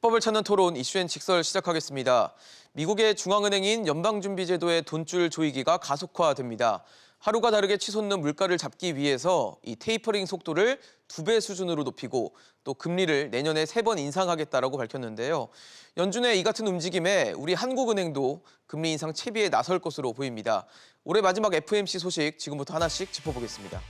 해법을 찾는 토론 이슈앤 직설 시작하겠습니다. 미국의 중앙은행인 연방준비제도의 돈줄 조이기가 가속화됩니다. 하루가 다르게 치솟는 물가를 잡기 위해서 이 테이퍼링 속도를 2배 수준으로 높이고 또 금리를 내년에 3번 인상하겠다라고 밝혔는데요. 연준의 이 같은 움직임에 우리 한국은행도 금리 인상 채비에 나설 것으로 보입니다. 올해 마지막 FOMC 소식 지금부터 하나씩 짚어보겠습니다.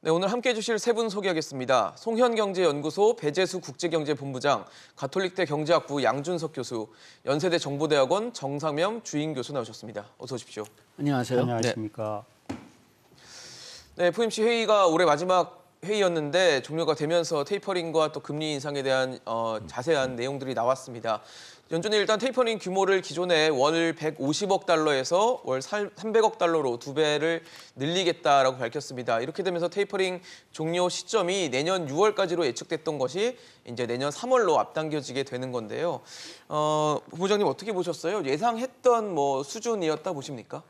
네, 오늘 함께해 주실 세 분 소개하겠습니다. 송현경제연구소 배재수 국제경제본부장, 가톨릭대 경제학부 양준석 교수, 연세대 정보대학원 정상면 주임 교수 나오셨습니다. 어서 오십시오. 안녕하세요. 안녕하십니까. 네, FOMC 회의가 올해 마지막 회의였는데 종료가 되면서 테이퍼링과 또 금리 인상에 대한 자세한 내용들이 나왔습니다. 연준이 일단 테이퍼링 규모를 기존에 월 150억 달러에서 월 300억 달러로 2배를 늘리겠다라고 밝혔습니다. 이렇게 되면서 테이퍼링 종료 시점이 내년 6월까지로 예측됐던 것이 이제 내년 3월로 앞당겨지게 되는 건데요. 부장님 어떻게 보셨어요? 예상했던 수준이었다 보십니까?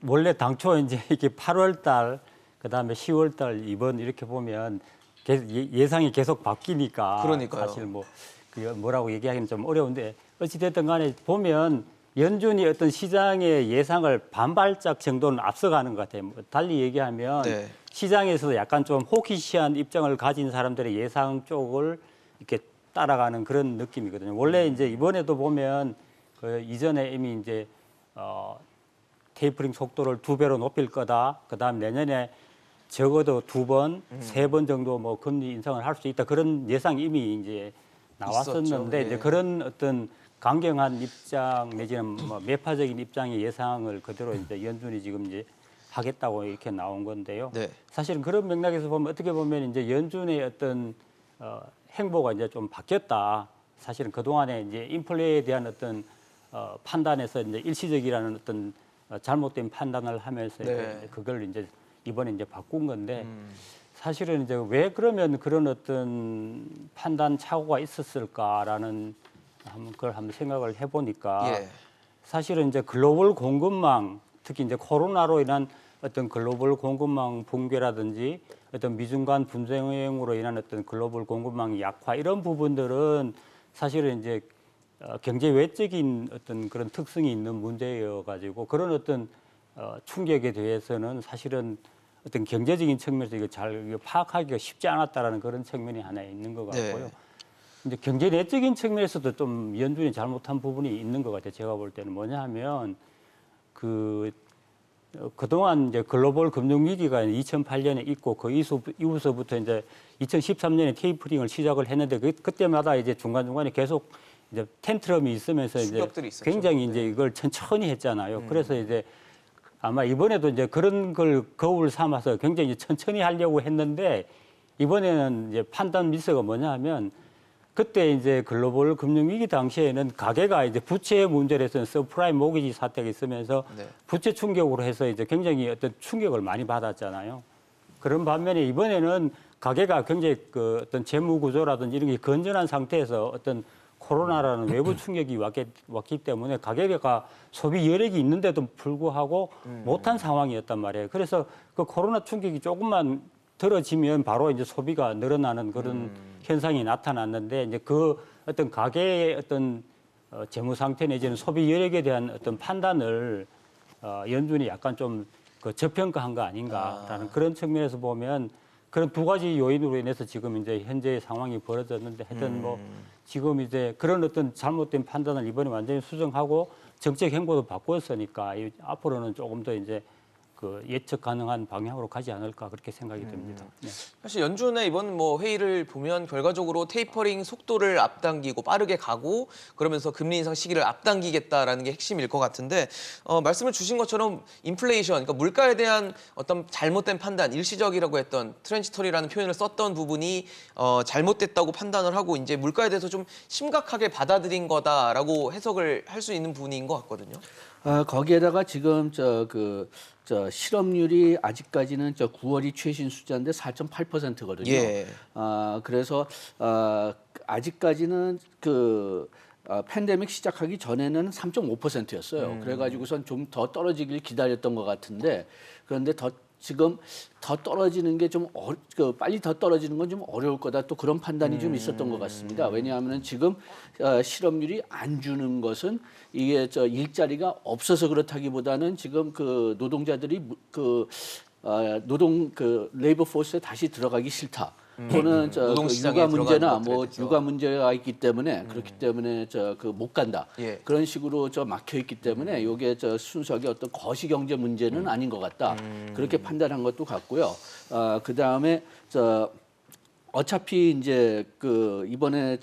원래 당초 이제 이게 8월 달, 그다음에 10월 달 이번 이렇게 보면 예상이 계속 바뀌니까 그러니까요. 사실 뭐라고 얘기하기는 좀 어려운데 어찌됐든 간에 보면 연준이 어떤 시장의 예상을 반발짝 정도는 앞서가는 것 같아요. 달리 얘기하면 네. 시장에서도 약간 좀 호기시한 입장을 가진 사람들의 예상 쪽을 이렇게 따라가는 그런 느낌이거든요. 원래 이제 이번에도 보면 그 이전에 이미 이제 테이퍼링 속도를 2배로 높일 거다. 그다음 내년에 적어도 2번, 3번 정도 금리 인상을 할 수 있다. 그런 예상이 이미 이제 나왔었는데 있었죠. 이제 예. 그런 어떤 강경한 입장 내지는 매파적인 입장의 예상을 그대로 이제 연준이 지금 이제 하겠다고 이렇게 나온 건데요. 네. 사실은 그런 맥락에서 보면 어떻게 보면 이제 연준의 어떤 행보가 이제 좀 바뀌었다. 사실은 그 동안에 이제 인플레에 대한 어떤 판단에서 이제 일시적이라는 어떤 잘못된 판단을 하면서 네. 그걸 이제 이번에 이제 바꾼 건데. 사실은 이제 왜 그러면 그런 어떤 판단 착오가 있었을까라는 걸 한번 생각을 해보니까 예. 사실은 이제 글로벌 공급망 특히 이제 코로나로 인한 어떤 글로벌 공급망 붕괴라든지 어떤 미중 간 분쟁으로 인한 어떤 글로벌 공급망 약화 이런 부분들은 사실은 이제 경제 외적인 어떤 그런 특성이 있는 문제여 가지고 그런 어떤 충격에 대해서는 사실은 어떤 경제적인 측면에서 이거 잘 파악하기가 쉽지 않았다라는 그런 측면이 하나 있는 것 같고요. 네. 이제 경제 내적인 측면에서도 좀 연준이 잘못한 부분이 있는 것 같아요. 제가 볼 때는 뭐냐 하면 그동안 이제 글로벌 금융 위기가 2008년에 있고 그 이후서부터 이제 2013년에 테이퍼링을 시작을 했는데 그때마다 이제 중간중간에 계속 이제 텐트럼이 있으면서 이제 있었죠. 굉장히 이제 이걸 천천히 했잖아요. 그래서 이제 아마 이번에도 이제 그런 걸 거울 삼아서 굉장히 이제 천천히 하려고 했는데 이번에는 이제 판단 미스가 뭐냐 하면 그때 이제 글로벌 금융 위기 당시에는 가계가 이제 부채 문제로 해서 서프라임 모기지 사태가 있으면서 네. 부채 충격으로 해서 이제 굉장히 어떤 충격을 많이 받았잖아요. 그런 반면에 이번에는 가계가 굉장히 그 어떤 재무 구조라든지 이런 게 건전한 상태에서 어떤 코로나라는 외부 충격이 왔기 때문에 가계가 소비 여력이 있는데도 불구하고 못한 상황이었단 말이에요. 그래서 그 코로나 충격이 조금만 덜어지면 바로 이제 소비가 늘어나는 그런 현상이 나타났는데 이제 그 어떤 가계의 어떤 재무 상태 내지는 소비 여력에 대한 어떤 판단을 연준이 약간 좀 그 저평가한 거 아닌가라는 그런 측면에서 보면 그런 두 가지 요인으로 인해서 지금 이제 현재의 상황이 벌어졌는데 하여튼 지금 이제 그런 어떤 잘못된 판단을 이번에 완전히 수정하고 정책 행보도 바꿨으니까 앞으로는 조금 더 이제 그 예측 가능한 방향으로 가지 않을까 그렇게 생각이 듭니다. 네. 사실 연준의 이번 뭐 회의를 보면 결과적으로 테이퍼링 속도를 앞당기고 빠르게 가고 그러면서 금리 인상 시기를 앞당기겠다라는 게 핵심일 것 같은데 말씀을 주신 것처럼 인플레이션, 그러니까 물가에 대한 어떤 잘못된 판단, 일시적이라고 했던 트랜지터리라는 표현을 썼던 부분이 잘못됐다고 판단을 하고 이제 물가에 대해서 좀 심각하게 받아들인 거다라고 해석을 할 수 있는 부분인 것 같거든요. 거기에다가 지금 실업률이 아직까지는 9월이 최신 숫자인데 4.8%거든요. 예. 그래서 아직까지는 팬데믹 시작하기 전에는 3.5%였어요. 그래가지고선 좀 더 떨어지길 기다렸던 것 같은데 그런데 지금 더 떨어지는 게 좀 빨리 더 떨어지는 건 좀 어려울 거다. 또 그런 판단이 좀 있었던 것 같습니다. 왜냐하면 지금 실업률이 안 주는 것은 이게 일자리가 없어서 그렇다기보다는 지금 그 노동자들이 레이버 포스에 다시 들어가기 싫다. 또는 노동시장에 육아 문제나 들어가는 것들에 뭐 대해서. 육아 문제가 있기 때문에 그렇기 때문에 못 간다. 예. 그런 식으로 막혀 있기 때문에 이게 순수하게 어떤 거시 경제 문제는 아닌 것 같다. 그렇게 판단한 것도 같고요. 그 다음에 어차피 이제 이번에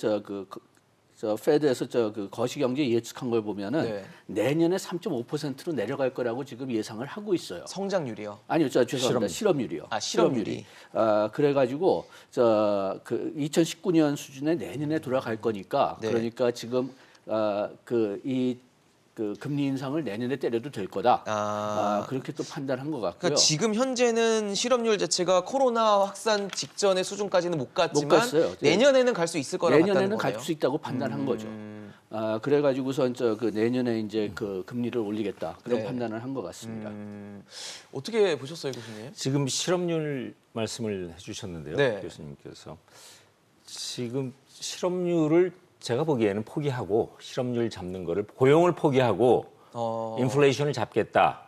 페드에서 거시 경제 예측한 걸 보면은 네. 내년에 3.5%로 내려갈 거라고 지금 예상을 하고 있어요. 성장률이요. 아니요, 죄송합니다. 실업률이요. 실업률이. 그래가지고 2019년 수준에 내년에 돌아갈 거니까 네. 그러니까 지금 금리 인상을 내년에 때려도 될 거다. 그렇게 또 판단한 것 같고요. 그러니까 지금 현재는 실업률 자체가 코로나 확산 직전의 수준까지는 못 갔지만 못 갔어요. 네. 내년에는 갈 수 있을 거라고 내년에는 봤다는 갈 수 거네요. 있다고 판단한 거죠. 그래가지고선 내년에 이제 금리를 올리겠다 그런 네. 판단을 한 것 같습니다. 어떻게 보셨어요, 교수님? 지금 실업률 말씀을 해주셨는데요, 네. 교수님께서. 지금 실업률을 제가 보기에는 포기하고 실업률 잡는 거를 고용을 포기하고 인플레이션을 잡겠다.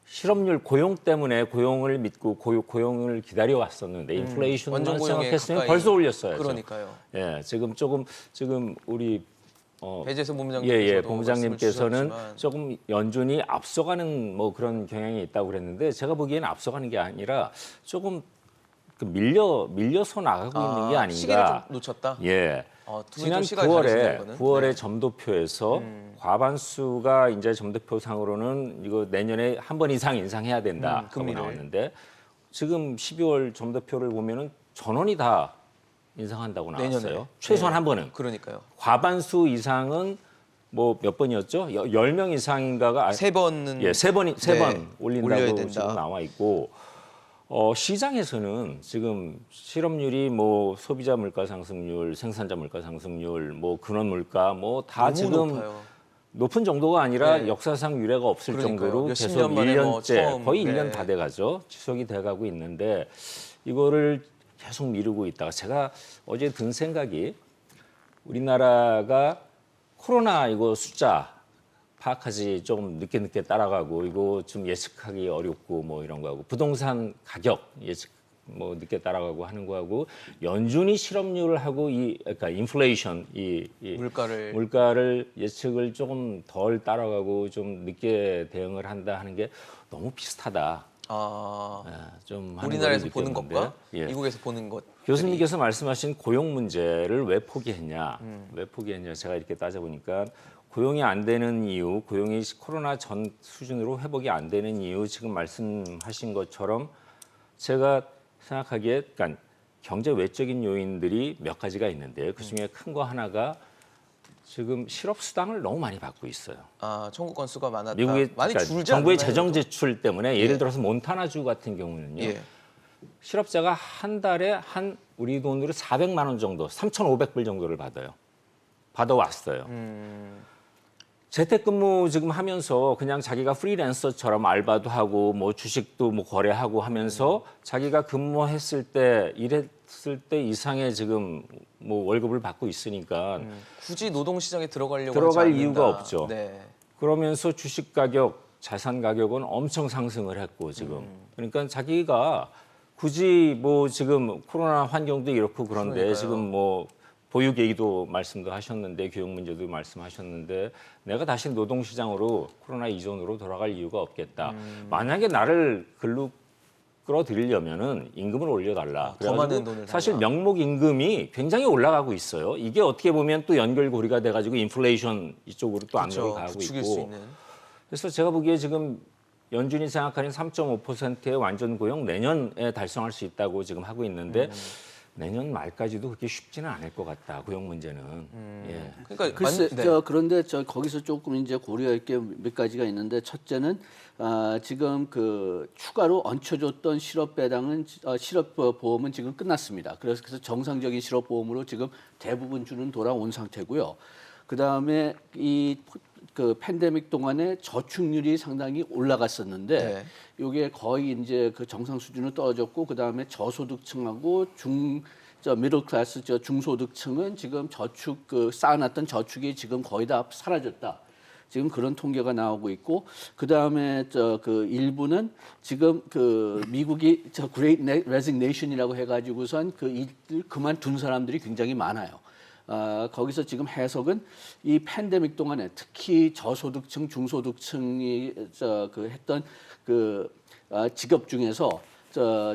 실업률 고용 때문에 고용을 믿고 고용을 기다려 왔었는데 인플레이션만 원전 고용에 생각했으면 가까이. 벌써 올렸어요. 그러니까요. 예, 지금 우리 배재선 본부장님께서도 본부장님께서는 말씀을 주셨지만. 조금 연준이 앞서가는 뭐 그런 경향이 있다고 그랬는데 제가 보기에는 앞서가는 게 아니라 조금 밀려서 나가고 있는 게 시기를 아닌가. 좀 놓쳤다. 예. 두 분이 지난 좀 시간이 다르시네요, 9월에 이거는. 9월에 네. 점도표에서 과반수가 이제 점도표상으로는 이거 내년에 한 번 이상 인상해야 된다 하고 금리를. 나왔는데 지금 12월 점도표를 보면은 전원이 다 인상한다고 나왔어요. 내년에. 최소한 네. 한 번은. 그러니까요. 과반수 이상은 뭐 몇 번이었죠? 10명 이상인가가 세 번은 세 번 올려야 올린다고 된다. 지금 나와 있고 시장에서는 지금 실업률이 뭐 소비자 물가 상승률, 생산자 물가 상승률, 뭐 근원 물가 뭐 다 너무 지금 높아요. 높은 정도가 아니라 네. 역사상 유례가 없을 그러니까요. 정도로 몇십 계속 년 만에 뭐 1년째 처음, 거의 네. 1년 다 돼가죠. 지속이 돼가고 있는데 이거를 계속 미루고 있다가 제가 어제 든 생각이 우리나라가 코로나 이거 숫자 파악하지 좀 늦게 따라가고 이거 좀 예측하기 어렵고 뭐 이런 거하고 부동산 가격 예측 뭐 늦게 따라가고 하는 거하고 연준이 실업률을 하고 그러니까 인플레이션 물가를 예측을 조금 덜 따라가고 좀 늦게 대응을 한다 하는 게 너무 비슷하다. 좀 하는 우리나라에서 걸 보는 느꼈는데. 것과 예. 미국에서 보는 것. 교수님께서 말씀하신 고용 문제를 왜 포기했냐? 왜 포기했냐? 제가 이렇게 따져보니까 고용이 안 되는 이유, 고용이 코로나 전 수준으로 회복이 안 되는 이유 지금 말씀하신 것처럼 제가 생각하기에 그러니까 경제 외적인 요인들이 몇 가지가 있는데 그중에 큰 거 하나가 지금 실업 수당을 너무 많이 받고 있어요. 청구 건수가 많았다. 미국의 많이 그러니까 줄지 정부의 않나요, 재정 그래도? 지출 때문에 예를 들어서 몬타나주 같은 경우는요. 예. 실업자가 한 달에 우리 돈으로 400만 원 정도, 3,500불 정도를 받아왔어요. 재택근무 지금 하면서 그냥 자기가 프리랜서처럼 알바도 하고 뭐 주식도 뭐 거래하고 하면서 자기가 근무했을 때 일했을 때 이상의 지금 뭐 월급을 받고 있으니까 굳이 노동 시장에 들어갈 들어갈 하지 이유가 않는다. 없죠. 네. 그러면서 주식 가격, 자산 가격은 엄청 상승을 했고 지금 그러니까 자기가 굳이 뭐 지금 코로나 환경도 이렇고 그런데 그러니까요. 지금 뭐 보육 얘기도 말씀도 하셨는데 교육 문제도 말씀하셨는데 내가 다시 노동시장으로 코로나 이전으로 돌아갈 이유가 없겠다. 만약에 나를 글로 끌어들이려면은 임금을 올려달라. 더 많은 돈을 사실 달라. 명목 임금이 굉장히 올라가고 있어요. 이게 어떻게 보면 또 연결고리가 돼가지고 인플레이션 이쪽으로 또 그렇죠. 압력이 가고 부추길 수 있고. 있는. 그래서 제가 보기에 지금 연준이 생각하는 3.5%의 완전 고용 내년에 달성할 수 있다고 지금 하고 있는데 내년 말까지도 그렇게 쉽지는 않을 것 같다. 고용 문제는. 예. 그러니까 글쎄, 네. 그런데 거기서 조금 이제 고려할 게 몇 가지가 있는데 첫째는 지금 그 추가로 얹혀줬던 실업 배당은 실업 보험은 지금 끝났습니다. 그래서 정상적인 실업 보험으로 지금 대부분 주는 돌아온 상태고요. 그 다음에 그 팬데믹 동안에 저축률이 상당히 올라갔었는데 네. 이게 거의 이제 그 정상 수준으로 떨어졌고 그 다음에 저소득층하고 미들 클래스 중소득층은 지금 저축 쌓아놨던 저축이 지금 거의 다 사라졌다. 지금 그런 통계가 나오고 있고 그 다음에 그 일부는 지금 그 미국이 Great Resignation이라고 해가지고선 그 일을 그만둔 사람들이 굉장히 많아요. 거기서 지금 해석은 이 팬데믹 동안에 특히 저소득층, 중소득층이 했던 직업 중에서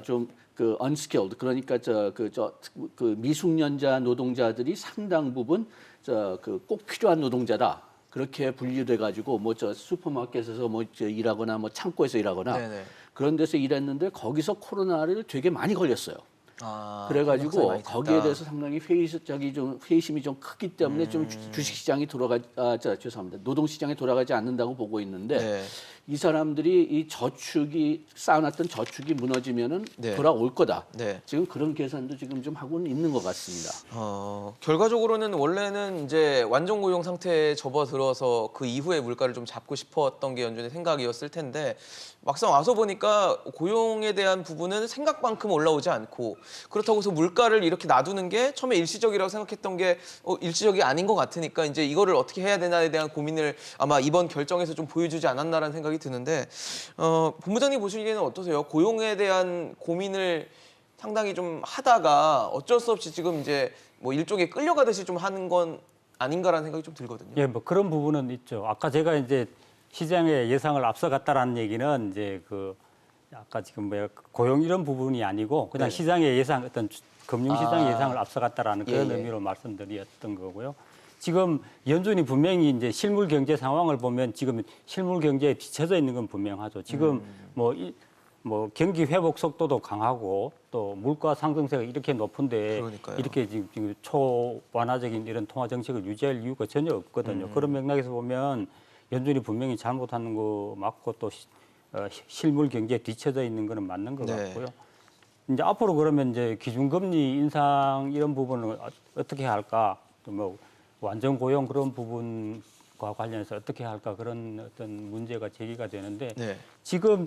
좀 그 unskilled 그러니까 그 미숙련자 노동자들이 상당 부분 꼭 필요한 노동자다. 그렇게 분류돼 가지고 슈퍼마켓에서 일하거나 창고에서 일하거나 네네. 그런 데서 일했는데 거기서 코로나를 되게 많이 걸렸어요. 확산이 그래가지고 많이 됐다. 거기에 대해서 상당히 회의심이 좀 크기 때문에 좀 주식시장이 죄송합니다. 노동시장에 돌아가지 않는다고 보고 있는데 네. 이 사람들이 이 쌓아놨던 저축이 무너지면은 네. 돌아올 거다. 네. 지금 그런 계산도 지금 좀 하고는 있는 것 같습니다. 결과적으로는 원래는 이제 완전 고용 상태에 접어들어서 그 이후에 물가를 좀 잡고 싶었던 게 연준의 생각이었을 텐데 막상 와서 보니까 고용에 대한 부분은 생각만큼 올라오지 않고 그렇다고 해서 물가를 이렇게 놔두는 게 처음에 일시적이라고 생각했던 게 일시적이 아닌 것 같으니까 이제 이거를 어떻게 해야 되나에 대한 고민을 아마 이번 결정에서 좀 보여주지 않았나라는 생각이 드는데 본부장님 보시기에는 어떠세요? 고용에 대한 고민을 상당히 좀 하다가 어쩔 수 없이 지금 이제 뭐 일종의 끌려가듯이 좀 하는 건 아닌가라는 생각이 좀 들거든요. 예, 뭐 그런 부분은 있죠. 아까 제가 이제 시장의 예상을 앞서갔다라는 얘기는 이제 그 아까 지금 고용 이런 부분이 아니고 그냥 네. 시장의 예상 어떤 금융시장의 예상을 앞서갔다라는 그런 예. 의미로 말씀드렸던 거고요. 지금 연준이 분명히 이제 실물 경제 상황을 보면 지금 실물 경제에 뒤처져 있는 건 분명하죠. 지금 뭐 경기 회복 속도도 강하고 또 물가 상승세가 이렇게 높은데 그러니까요. 이렇게 지금 초완화적인 이런 통화 정책을 유지할 이유가 전혀 없거든요. 그런 맥락에서 보면 연준이 분명히 잘못하는 거 맞고 또 실물 경제에 뒤처져 있는 거는 맞는 것 네. 같고요. 이제 앞으로 그러면 이제 기준금리 인상 이런 부분을 어떻게 할까? 또 뭐 완전 고용 그런 부분과 관련해서 어떻게 할까 그런 어떤 문제가 제기가 되는데 네. 지금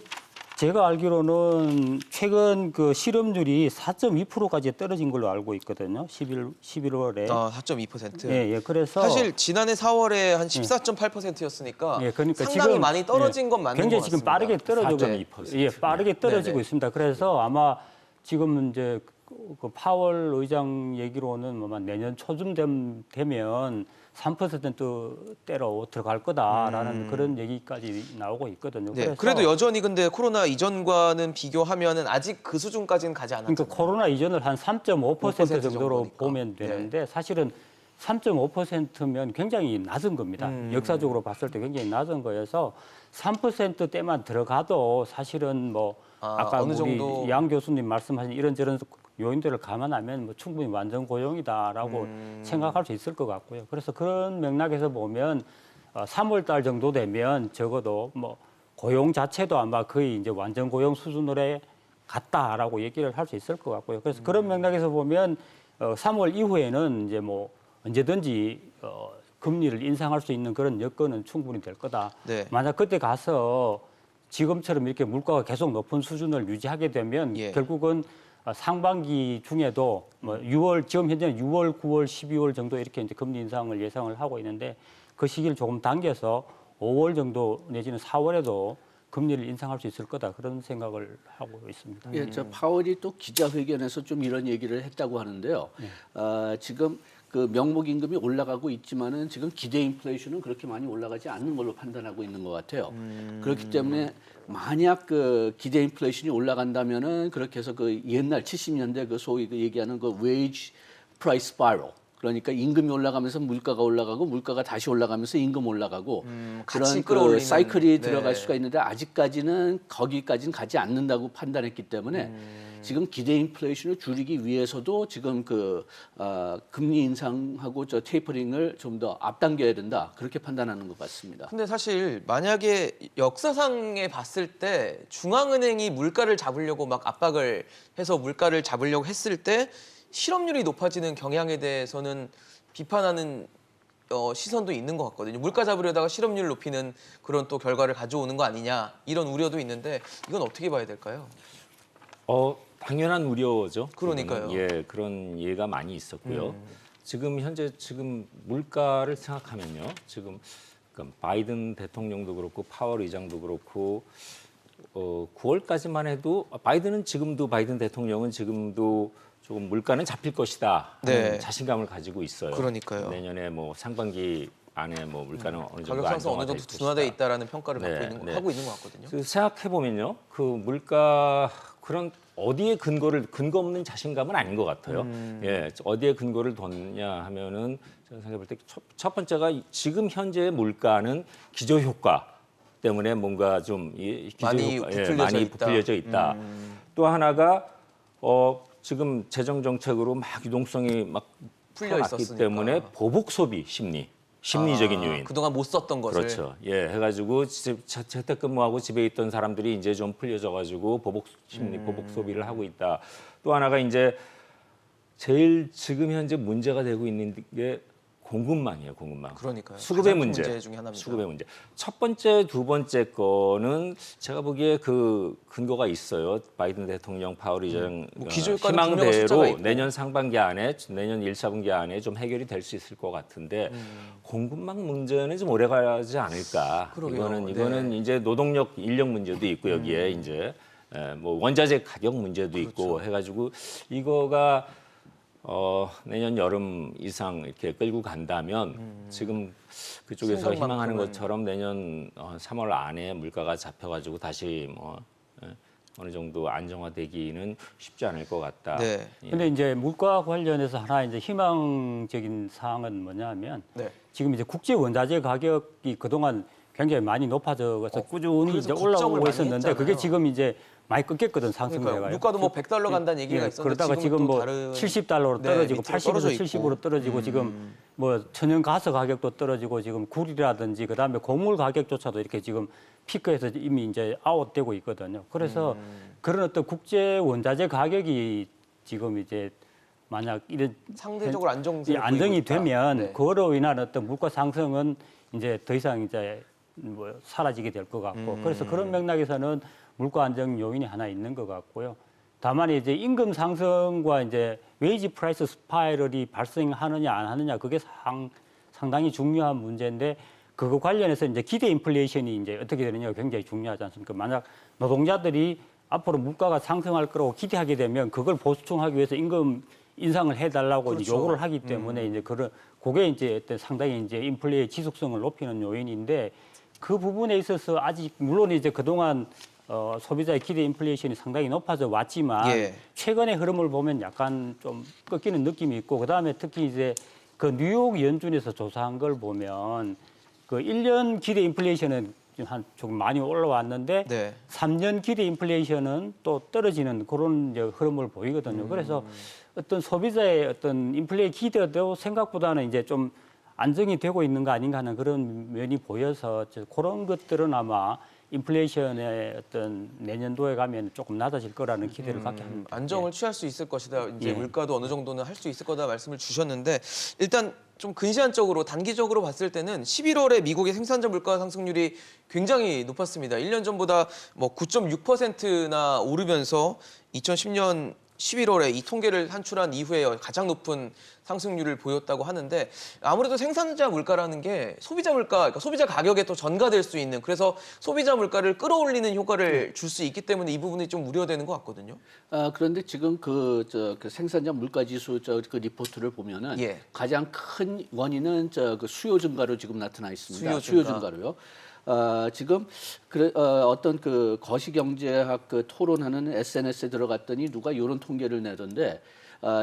제가 알기로는 최근 그 실업률이 4.2%까지 떨어진 걸로 알고 있거든요. 11월에. 4.2%. 예. 그래서 사실 지난해 4월에 한 14.8%였으니까 예, 그러니까 상당히 지금, 많이 떨어진 건 맞는 굉장히 것 지금 같습니다. 빠르게 떨어지고 4.2%. 예, 빠르게 떨어지고 네네. 있습니다. 그래서 아마 지금 이제 그 파월 의장 얘기로는 뭐 내년 초쯤 되면 3%대로 들어갈 거다라는 그런 얘기까지 나오고 있거든요. 네, 그래서 그래도 여전히 근데 코로나 이전과는 비교하면은 아직 그 수준까지는 가지 않았죠. 그러니까 코로나 이전을 한 3.5% 정도로 정도니까. 보면 되는데 사실은 3.5%면 굉장히 낮은 겁니다. 역사적으로 봤을 때 굉장히 낮은 거여서 3%대만 들어가도 사실은 뭐 아까 어느 우리 정도 양 교수님 말씀하신 이런저런 요인들을 감안하면 뭐 충분히 완전 고용이다라고 생각할 수 있을 것 같고요. 그래서 그런 맥락에서 보면 3월 달 정도 되면 적어도 뭐 고용 자체도 아마 거의 이제 완전 고용 수준으로 갔다라고 얘기를 할 수 있을 것 같고요. 그래서 그런 맥락에서 보면 3월 이후에는 이제 뭐 언제든지 금리를 인상할 수 있는 그런 여건은 충분히 될 거다. 네. 만약 그때 가서 지금처럼 이렇게 물가가 계속 높은 수준을 유지하게 되면 예. 결국은 상반기 중에도 뭐 6월 지금 현재는 6월, 9월, 12월 정도 이렇게 이제 금리 인상을 예상을 하고 있는데 그 시기를 조금 당겨서 5월 정도 내지는 4월에도 금리를 인상할 수 있을 거다 그런 생각을 하고 있습니다. 예, 파월이 또 기자회견에서 좀 이런 얘기를 했다고 하는데요. 지금 그 명목 임금이 올라가고 있지만은 지금 기대 인플레이션은 그렇게 많이 올라가지 않는 걸로 판단하고 있는 것 같아요. 그렇기 때문에 만약 그 기대 인플레이션이 올라간다면은 그렇게 해서 그 옛날 70년대 그 소위 그 얘기하는 그 wage price spiral, 그러니까 임금이 올라가면서 물가가 올라가고 물가가 다시 올라가면서 임금 올라가고 같이 그런 그 끌어올리는, 사이클이 네. 들어갈 수가 있는데 아직까지는 거기까지는 가지 않는다고 판단했기 때문에 지금 기대 인플레이션을 줄이기 위해서도 지금 그 금리 인상하고 저 테이퍼링을 좀 더 앞당겨야 된다, 그렇게 판단하는 것 같습니다. 근데 사실 만약에 역사상에 봤을 때 중앙은행이 물가를 잡으려고 막 압박을 해서 물가를 잡으려고 했을 때 실업률이 높아지는 경향에 대해서는 비판하는 시선도 있는 것 같거든요. 물가 잡으려다가 실업률을 높이는 그런 또 결과를 가져오는 거 아니냐, 이런 우려도 있는데 이건 어떻게 봐야 될까요? 당연한 우려죠. 그러니까요. 예, 그런 예가 많이 있었고요. 지금 현재 물가를 생각하면요. 지금 그러니까 바이든 대통령도 그렇고 파월 의장도 그렇고 9월까지만 해도 바이든 대통령은 지금도 조금 물가는 잡힐 것이다 하는 네. 자신감을 가지고 있어요. 그러니까요. 내년에 뭐 상반기 안에 뭐 물가는 어느 정도 가격 상승 어느 안정화될 정도 둔화돼 것이다. 있다라는 평가를 네, 하고 있는 것 같거든요. 생각해 보면요, 그 물가 그런 어디에 근거 없는 자신감은 아닌 것 같아요. 예, 어디에 근거를 뒀냐 하면은 제가 생각해 볼 때 첫 번째가 지금 현재의 물가는 기저 효과 때문에 뭔가 좀 많이 많이 부풀려져 있다. 또 하나가 지금 재정 정책으로 막 유동성이 막 풀려 풀려났기 있었으니까. 때문에 보복 소비 심리적인 요인. 그동안 못 썼던 것을. 그렇죠. 예, 해가지고 재택근무하고 집에 있던 사람들이 이제 좀 풀려져가지고 보복 소비를 하고 있다. 또 하나가 이제 제일 지금 현재 문제가 되고 있는 게 공급망이에요, 공급망. 그러니까요. 수급의 가장 큰 문제. 문제 중에 하나입니다. 수급의 문제. 첫 번째, 두 번째 거는 제가 보기에 그 근거가 있어요. 바이든 대통령, 파월 의장 뭐 기저효과는 분명한 숫자가 희망대로 있고. 내년 상반기 안에, 내년 1사분기 안에 좀 해결이 될 수 있을 것 같은데 공급망 문제는 좀 오래 가지 않을까. 그러게요. 이거는 네. 이제 노동력 인력 문제도 있고 여기에 이제 뭐 원자재 가격 문제도 그렇죠. 있고 해가지고 이거가 내년 여름 이상 이렇게 끌고 간다면 지금 그쪽에서 생각만큼은. 희망하는 것처럼 내년 3월 안에 물가가 잡혀가지고 다시 어느 정도 안정화되기는 쉽지 않을 것 같다. 네. 예. 근데 이제 물가 관련해서 하나 이제 희망적인 사항은 뭐냐면 네. 지금 이제 국제 원자재 가격이 그동안 굉장히 많이 높아져서 꾸준히 그래서 이제 걱정을 올라오고 많이 있었는데 했잖아요. 그게 지금 이제 많이 꺾였거든, 상승세가. 그러니까요. 물가도 뭐 $100 간다는 얘기가 있었는데 그러다가 지금 또 뭐 다른 70달러로 네, 떨어지고 밑으로 80에서 떨어져 있고. 70으로 떨어지고 지금 뭐 천연 가스 가격도 떨어지고 지금 굴이라든지 그다음에 곡물 가격조차도 이렇게 지금 피크에서 이미 이제 아웃되고 있거든요. 그래서 그런 어떤 국제 원자재 가격이 지금 이제 만약 이런 상대적으로 안정세를 이 안정이 보이고 있다. 되면 네. 그로 인한 어떤 물가 상승은 이제 더 이상 이제 뭐 사라지게 될 것 같고 그래서 그런 맥락에서는 물가 안정 요인이 하나 있는 것 같고요. 다만 이제 임금 상승과 이제 웨이지 프라이스 스파이럴이 발생하느냐 안 하느냐 그게 상당히 중요한 문제인데 그거 관련해서 이제 기대 인플레이션이 이제 어떻게 되느냐가 굉장히 중요하지 않습니까? 만약 노동자들이 앞으로 물가가 상승할 거라고 기대하게 되면 그걸 보충하기 위해서 임금 인상을 해달라고 이제 그렇죠. 요구를 하기 때문에 이제 그게 이제 어떤 상당히 이제 인플레의 지속성을 높이는 요인인데 그 부분에 있어서 아직 물론 이제 그동안 소비자의 기대 인플레이션이 상당히 높아져 왔지만 예. 최근의 흐름을 보면 약간 좀 꺾이는 느낌이 있고 그다음에 특히 이제 그 뉴욕 연준에서 조사한 걸 보면 그 1년 기대 인플레이션은 조금 많이 올라왔는데 네. 3년 기대 인플레이션은 또 떨어지는 그런 이제 흐름을 보이거든요. 그래서 어떤 소비자의 어떤 인플레이 기대도 생각보다는 이제 좀 안정이 되고 있는 거 아닌가 하는 그런 면이 보여서 그런 것들은 아마 인플레이션의 어떤 내년도에 가면 조금 낮아질 거라는 기대를 갖게 합니다. 안정을 취할 수 있을 것이다. 이제 예. 물가도 어느 정도는 할 수 있을 거다 말씀을 주셨는데 일단 좀 근시안적으로 단기적으로 봤을 때는 11월에 미국의 생산자 물가 상승률이 굉장히 높았습니다. 1년 전보다 뭐 9.6%나 오르면서 2010년 11월에 이 통계를 산출한 이후에 가장 높은 상승률을 보였다고 하는데 아무래도 생산자 물가라는 게 소비자 물가, 그러니까 소비자 가격에 또 전가될 수 있는 그래서 소비자 물가를 끌어올리는 효과를 줄 수 있기 때문에 이 부분이 좀 우려되는 것 같거든요. 그런데 지금 그 생산자 물가지수 그 리포트를 보면은 예. 가장 큰 원인은 그 수요 증가로 지금 나타나 있습니다. 수요 증가. 증가로요. 지금 어떤 그 거시경제학 그 토론하는 SNS에 들어갔더니 누가 이런 통계를 내던데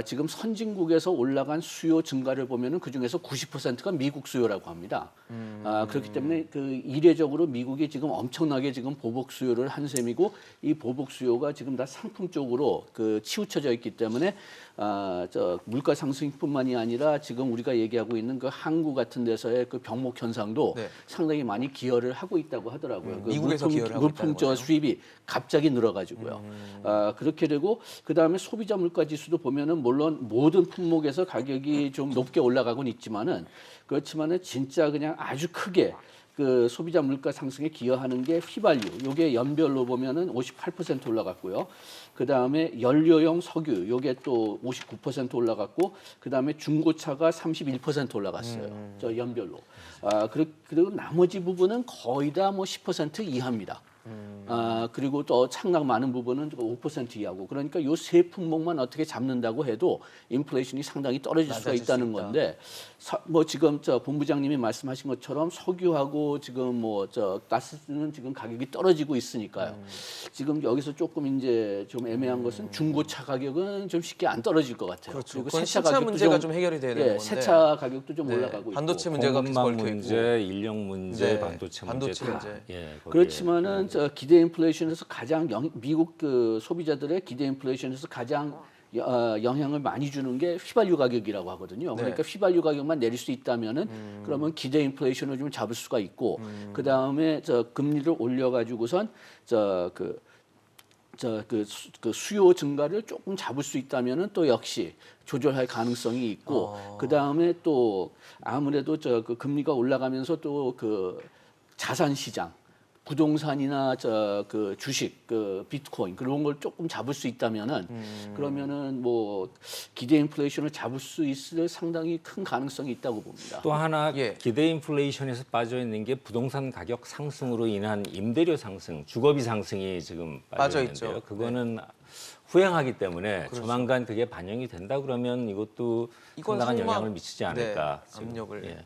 지금 선진국에서 올라간 수요 증가를 보면은 그 중에서 90%가 미국 수요라고 합니다. 그렇기 때문에 그 이례적으로 미국이 지금 엄청나게 지금 보복 수요를 한 셈이고 이 보복 수요가 지금 다 상품 쪽으로 그 치우쳐져 있기 때문에 물가 상승뿐만이 아니라 지금 우리가 얘기하고 있는 그 항구 같은 데서의 그 병목 현상도 네. 상당히 많이 기여를 하고 있다고 하더라고요. 그 미국에서 기여를 하고 있다는 물품 거죠? 수입이 갑자기 늘어가지고요. 그렇게 되고 그 다음에 소비자 물가 지수도 보면은 물론 모든 품목에서 가격이 좀 높게 올라가고는 있지만은 그렇지만은 진짜 그냥 아주 크게 그 소비자 물가 상승에 기여하는 게 휘발유. 요게 연별로 보면은 58% 올라갔고요. 그 다음에 연료용 석유. 요게 또 59% 올라갔고, 그 다음에 중고차가 31% 올라갔어요. 저 연별로. 그리고 나머지 부분은 거의 다 뭐 10% 이하입니다. 그리고 또 상당 많은 부분은 5% 이하고 그러니까 요 세 품목만 어떻게 잡는다고 해도 인플레이션이 상당히 떨어질 수가 낮아질 있다는 수 있다. 건데 뭐 지금 본부장님이 말씀하신 것처럼 석유하고 지금 뭐 가스는 지금 가격이 떨어지고 있으니까요. 지금 여기서 조금 이제 좀 애매한 것은 중고차 가격은 좀 쉽게 안 떨어질 것 같아요. 그렇죠. 그리고 그건 세차 신차 가격도 문제가 좀 해결이 돼야 되는 건데. 세차 가격도 좀 네, 올라가고 반도체 있고. 문제가 계속 공급망 얽혀 문제, 인력 문제, 네, 반도체 반도체 문제. 문제. 예, 거기에. 그렇지만은 기대 인플레이션에서 가장 미국 그 소비자들의 기대 인플레이션에서 가장 영향을 많이 주는 게 휘발유 가격이라고 하거든요. 네. 그러니까 휘발유 가격만 내릴 수 있다면은 그러면 기대 인플레이션을 좀 잡을 수가 있고 그 다음에 금리를 올려가지고선 그 수요 증가를 조금 잡을 수 있다면은 또 역시 조절할 가능성이 있고 그 다음에 또 아무래도 그 금리가 올라가면서 또 그 자산 시장 부동산이나 그 주식, 그 비트코인 그런 걸 조금 잡을 수 있다면은 그러면은 뭐 기대 인플레이션을 잡을 수 있을 상당히 큰 가능성이 있다고 봅니다. 또 하나 예. 기대 인플레이션에서 빠져 있는 게 부동산 가격 상승으로 인한 임대료 상승, 주거비 상승이 지금 빠져 빠져 있는데요. 있죠. 그거는 후행하기 때문에 조만간 그게 반영이 된다 그러면 이것도 이건 상당한 설마- 영향을 미치지 않을까. 네, 지금. 압력을. 예.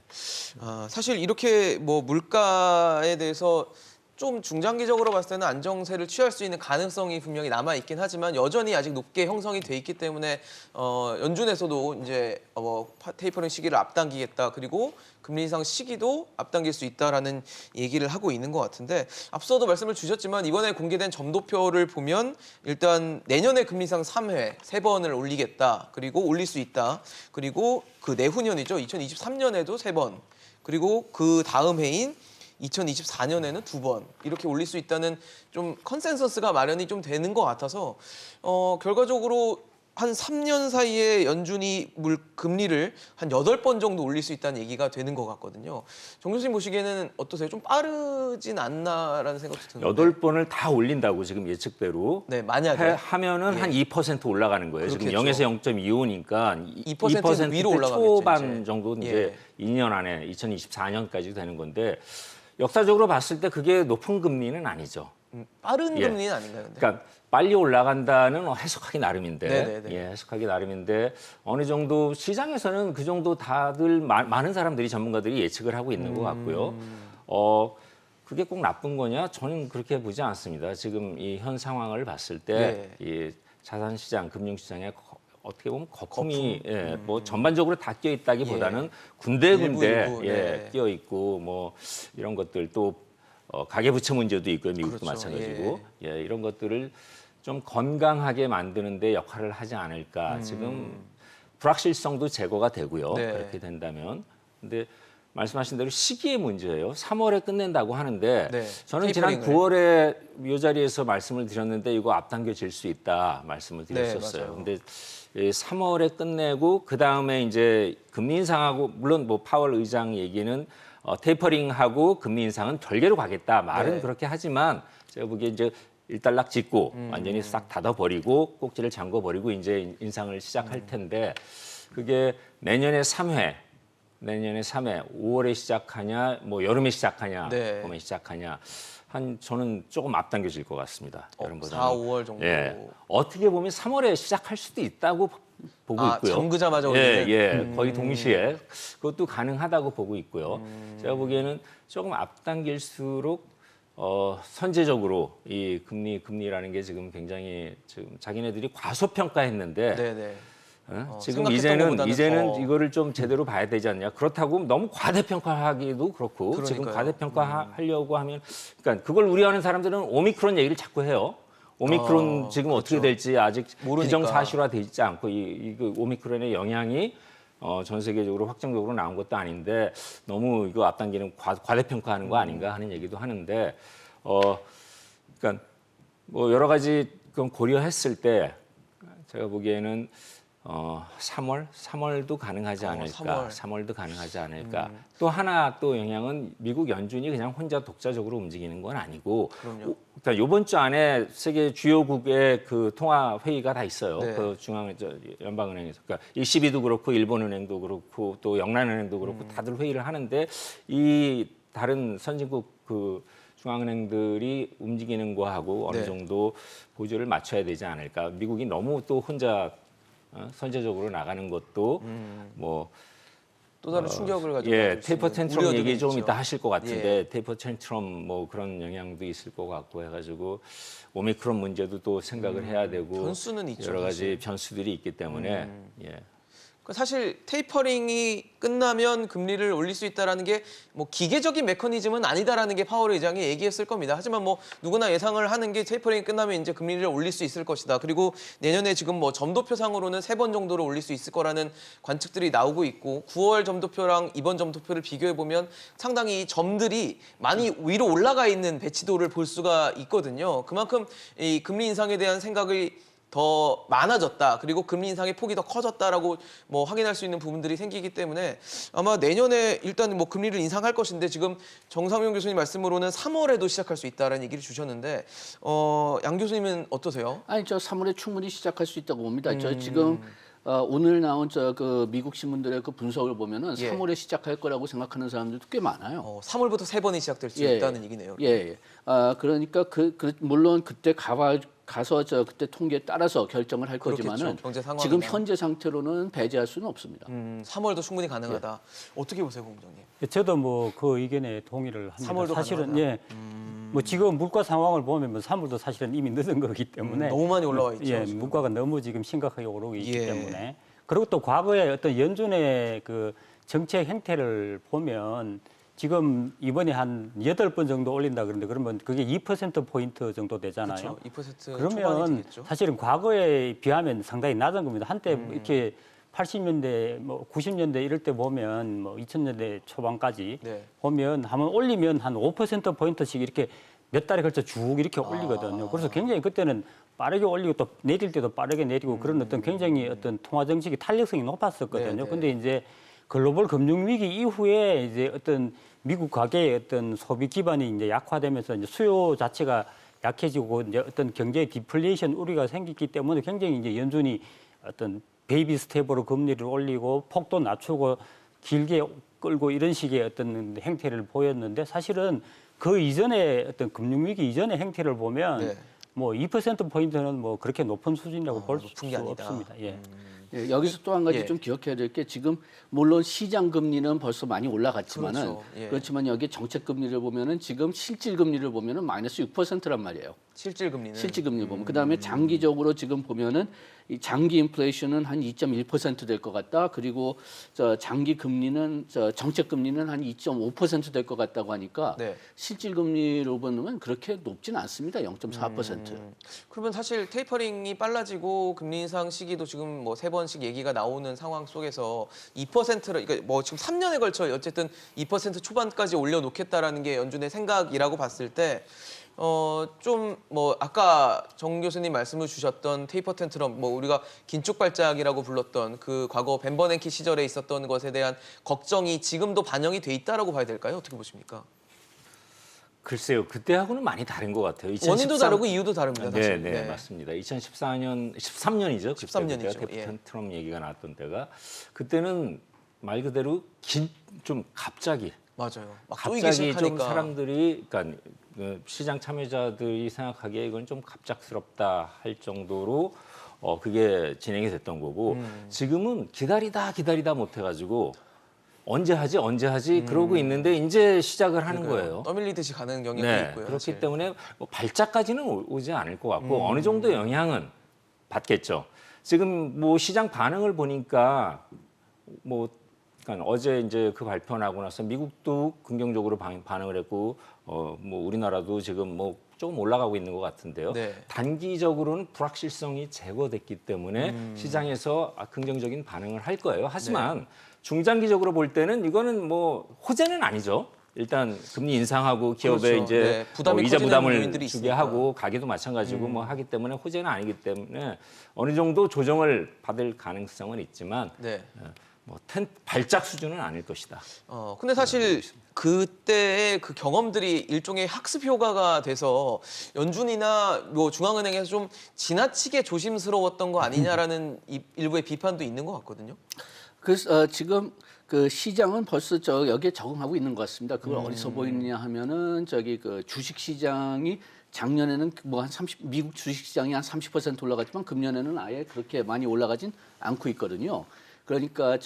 사실 이렇게 뭐 물가에 대해서 좀 중장기적으로 봤을 때는 안정세를 취할 수 있는 가능성이 분명히 남아 있긴 하지만 여전히 아직 높게 형성이 돼 있기 때문에 연준에서도 이제 테이퍼링 시기를 앞당기겠다 그리고 금리 인상 시기도 앞당길 수 있다라는 얘기를 하고 있는 것 같은데 앞서도 말씀을 주셨지만 이번에 공개된 점도표를 보면 일단 내년에 금리 인상 3회 3번을 올리겠다 그리고 올릴 수 있다 그리고 그 내후년이죠 2023년에도 3번 그리고 그 다음 해인 2024년에는 2번 이렇게 올릴 수 있다는 좀 컨센서스가 마련이 좀 되는 것 같아서 결과적으로 한 3년 사이에 연준이 금리를 한 8번 정도 올릴 수 있다는 얘기가 되는 것 같거든요. 정 교수님 보시기에는 어떠세요? 좀 빠르진 않나라는 생각도 드는데. 8번을 다 올린다고 지금 예측대로 네, 만약에 하면은 예. 한 2% 올라가는 거예요. 지금 그렇겠죠. 0에서 0.25니까 2% 위로 올라가겠죠, 초반 이제. 정도 예. 이제 2년 안에 2024년까지 되는 건데 역사적으로 봤을 때 그게 높은 금리는 아니죠. 빠른 예. 금리는 아닌가요? 근데? 그러니까 빨리 올라간다는 해석하기 나름인데, 네네네. 예, 해석하기 나름인데 어느 정도 시장에서는 그 정도 다들 많은 사람들이 전문가들이 예측을 하고 있는 것 같고요. 그게 꼭 나쁜 거냐? 저는 그렇게 보지 않습니다. 지금 이 현 상황을 봤을 때 이 자산 시장, 금융 시장에 어떻게 보면 거품이 예, 뭐 전반적으로 다 끼어 있다기보다는 군데군데 일부, 예, 네. 끼어 있고 뭐 이런 것들 또 가계부채 문제도 있고요. 미국도 그렇죠. 마찬가지고 예, 이런 것들을 좀 건강하게 만드는 데 역할을 하지 않을까. 지금 불확실성도 제거가 되고요. 네. 그렇게 된다면. 근데 말씀하신 대로 시기의 문제예요. 3월에 끝낸다고 하는데 네. 저는 지난 테이퍼링을. 9월에 이 자리에서 말씀을 드렸는데 이거 앞당겨질 수 있다 말씀을 드렸었어요. 맞아요. 근데 3월에 끝내고 그다음에 이제 금리 인상하고 물론 뭐 파월 의장 얘기는 테이퍼링하고 금리 인상은 별개로 가겠다 말은 네. 그렇게 하지만 제가 보기에 이제 일단락 짓고 완전히 싹 닫아버리고 꼭지를 잠궈버리고 이제 인상을 시작할 텐데 그게 내년에 3회, 5월에 시작하냐, 뭐 여름에 시작하냐, 네. 봄에 시작하냐. 저는 조금 앞당겨질 것 같습니다. 4, 여름보다는. 5월 정도. 예. 어떻게 보면 3월에 시작할 수도 있다고 보고 있고요. 잠그자마자 예, 올리는? 예. 거의 동시에 그것도 가능하다고 보고 있고요. 제가 보기에는 조금 앞당길수록 선제적으로 이 금리라는 게 지금 굉장히 지금 자기네들이 과소평가했는데 네네. 지금 생각했던 것보다는 이제는 더. 이거를 좀 제대로 봐야 되지 않냐. 그렇다고 너무 과대평가하기도 그렇고 지금 그러니까요. 과대평가하려고 하면 그러니까 그걸 우려하는 사람들은 오미크론 얘기를 자꾸 해요. 오미크론 지금 어떻게 될지 아직 모르니까. 기정사실화돼 있지 않고 이 오미크론의 영향이 전 세계적으로 확정적으로 나온 것도 아닌데 너무 이거 앞당기는 과대평가하는 거 아닌가 하는 얘기도 하는데 그러니까 뭐 여러 가지 그럼 고려했을 때 제가 보기에는 3월도 가능하지 않을까. 3월도 가능하지 않을까. 또 하나 또 영향은 미국 연준이 그냥 혼자 독자적으로 움직이는 건 아니고 그럼요. 그러니까 이번 주 안에 세계 주요국의 그 통화 회의가 다 있어요. 네. 그 연방은행에서. 그러니까 ECB도 그렇고 일본은행도 그렇고 또 영란은행도 그렇고 다들 회의를 하는데 이 다른 선진국 그 중앙은행들이 움직이는 거하고 어느 네. 정도 보조를 맞춰야 되지 않을까. 미국이 너무 또 혼자 선제적으로 나가는 것도 뭐 또 다른 충격을 가지고 예, 테이퍼 텐트럼 얘기 좀 이따 하실 것 같은데 예. 테이퍼 텐트럼 뭐 그런 영향도 있을 것 같고 해가지고 오미크론 문제도 또 생각을 해야 되고 변수는 있죠, 여러 가지 사실. 변수들이 있기 때문에 예. 사실 테이퍼링이 끝나면 금리를 올릴 수 있다라는 게 뭐 기계적인 메커니즘은 아니다라는 게 파월 의장이 얘기했을 겁니다. 하지만 뭐 누구나 예상을 하는 게 테이퍼링이 끝나면 이제 금리를 올릴 수 있을 것이다. 그리고 내년에 지금 뭐 점도표상으로는 3번 정도를 올릴 수 있을 거라는 관측들이 나오고 있고 9월 점도표랑 이번 점도표를 비교해 보면 상당히 이 점들이 많이 위로 올라가 있는 배치도를 볼 수가 있거든요. 그만큼 이 금리 인상에 대한 생각이 더 많아졌다. 그리고 금리 인상의 폭이 더 커졌다라고 뭐 확인할 수 있는 부분들이 생기기 때문에 아마 내년에 일단 뭐 금리를 인상할 것인데 지금 정상용 교수님 말씀으로는 3월에도 시작할 수 있다라는 얘기를 주셨는데 양 교수님은 어떠세요? 아니 저 3월에 충분히 시작할 수 있다고 봅니다. 저 지금 오늘 나온 그 미국 신문들의 그 분석을 보면은 예. 3월에 시작할 거라고 생각하는 사람들도 꽤 많아요. 3월부터 3번이 시작될 수 예, 있다는 얘기네요. 예, 예. 그러니까 물론 그때 가서 그때 통계에 따라서 결정을 할 그렇겠죠. 거지만은 경제 상황이나. 지금 현재 상태로는 배제할 수는 없습니다. 3월도 충분히 가능하다. 어떻게 보세요, 공장님? 저도 뭐 그 의견에 동의를 합니다. 3월도 사실은 가능하다? 예, 뭐 지금 물가 상황을 보면 뭐 3월도 사실은 이미 늦은 거기 때문에 너무 많이 올라와 있죠. 예, 지금. 물가가 너무 지금 심각하게 오르고 있기 예. 때문에 그리고 또 과거에 어떤 연준의 그 정책 행태를 보면 지금 이번에 한 8번 정도 올린다 그러는데 그러면 그게 2%포인트 정도 되잖아요. 그렇죠. 2% 초반이 그러면 되겠죠. 사실은 과거에 비하면 상당히 낮은 겁니다. 한때 이렇게 80년대, 뭐 90년대 이럴 때 보면 뭐 2000년대 초반까지 네. 보면 한번 올리면 한 5%포인트씩 이렇게 몇 달에 걸쳐 쭉 이렇게 올리거든요. 그래서 굉장히 그때는 빠르게 올리고 또 내릴 때도 빠르게 내리고 그런 어떤 굉장히 어떤 통화 정책이 탄력성이 높았었거든요. 네, 네. 근데 이제 글로벌 금융 위기 이후에 이제 어떤 미국 가계의 어떤 소비 기반이 이제 약화되면서 이제 수요 자체가 약해지고 이제 어떤 경제 디플레이션 우려가 생기기 때문에 굉장히 이제 연준이 어떤 베이비 스텝으로 금리를 올리고 폭도 낮추고 길게 끌고 이런 식의 어떤 행태를 보였는데 사실은 그 이전에 어떤 금융 위기 이전의 행태를 보면 네. 뭐 2%포인트는 뭐 그렇게 높은 수준이라고 볼 수 높은 게 아니다. 없습니다. 예. 예, 여기서 또 한 가지 예. 좀 기억해야 될 게 지금 물론 시장 금리는 벌써 많이 올라갔지만은 그렇죠. 예. 그렇지만 여기 정책 금리를 보면은 지금 실질 금리를 보면은 마이너스 6%란 말이에요. 실질 금리는 실질 금리 보면 그다음에 장기적으로 지금 보면은 이 장기 인플레이션은 한 2.1% 될 것 같다. 그리고 저 장기 금리는 저 정책 금리는 한 2.5% 될 것 같다고 하니까 네. 실질 금리로 보면 그렇게 높지는 않습니다. 0.4%. 그러면 사실 테이퍼링이 빨라지고 금리 인상 시기도 지금 뭐 3번씩 얘기가 나오는 상황 속에서 2%를 그러니까 뭐 지금 3년에 걸쳐 어쨌든 2% 초반까지 올려놓겠다라는 게 연준의 생각이라고 봤을 때 좀 뭐 아까 정 교수님 말씀을 주셨던 테이퍼 텐트럼 뭐 우리가 긴축 발작이라고 불렀던 그 과거 벤 버냉키 시절에 있었던 것에 대한 걱정이 지금도 반영이 돼 있다라고 봐야 될까요? 어떻게 보십니까? 글쎄요, 그때하고는 많이 다른 것 같아요. 원인도 다르고 이유도 다릅니다. 네, 사실. 네, 맞습니다. 13년이죠. 13년이죠. 그때 예. 트럼프 얘기가 나왔던 때가 그때는 말 그대로 좀 갑자기 맞아요. 막 쪼이기 갑자기 좀 시작하니까. 사람들이 그러니까 시장 참여자들이 생각하기에 이건 좀 갑작스럽다 할 정도로 그게 진행이 됐던 거고 지금은 기다리다 못 해가지고 언제 하지 그러고 있는데 이제 시작을 하는 거예요. 떠밀리듯이 가는 경향도 네, 있고요. 그렇기 사실. 때문에 뭐 발작까지는 오지 않을 것 같고 어느 정도 영향은 받겠죠. 지금 뭐 시장 반응을 보니까 뭐 그러니까 어제 이제 그 발표 나고 나서 미국도 긍정적으로 반응을 했고 뭐 우리나라도 지금 뭐 조금 올라가고 있는 것 같은데요. 네. 단기적으로는 불확실성이 제거됐기 때문에 시장에서 긍정적인 반응을 할 거예요. 하지만 중장기적으로 볼 때는 이거는 뭐 호재는 아니죠. 일단 금리 인상하고 기업에 그렇죠. 이제 네, 부담이 이자 커지는 부담을 요인들이 주게 있으니까. 하고 가게도 마찬가지고 뭐 하기 때문에 호재는 아니기 때문에 어느 정도 조정을 받을 가능성은 있지만 네. 뭐 발작 수준은 아닐 것이다. 근데 사실 그때의 그 경험들이 일종의 학습 효과가 돼서 연준이나 뭐 중앙은행에서 좀 지나치게 조심스러웠던 거 아니냐라는 일부의 비판도 있는 것 같거든요. 그래서 지금 그 시장은 벌써 여기에 적응하고 있는 것 같습니다. 그걸 어디서 보이느냐 하면은 저기 그 주식 시장이 작년에는 뭐 한 30, 미국 주식 시장이 한 30% 올라갔지만 금년에는 아예 그렇게 많이 올라가진 않고 있거든요. 그러니까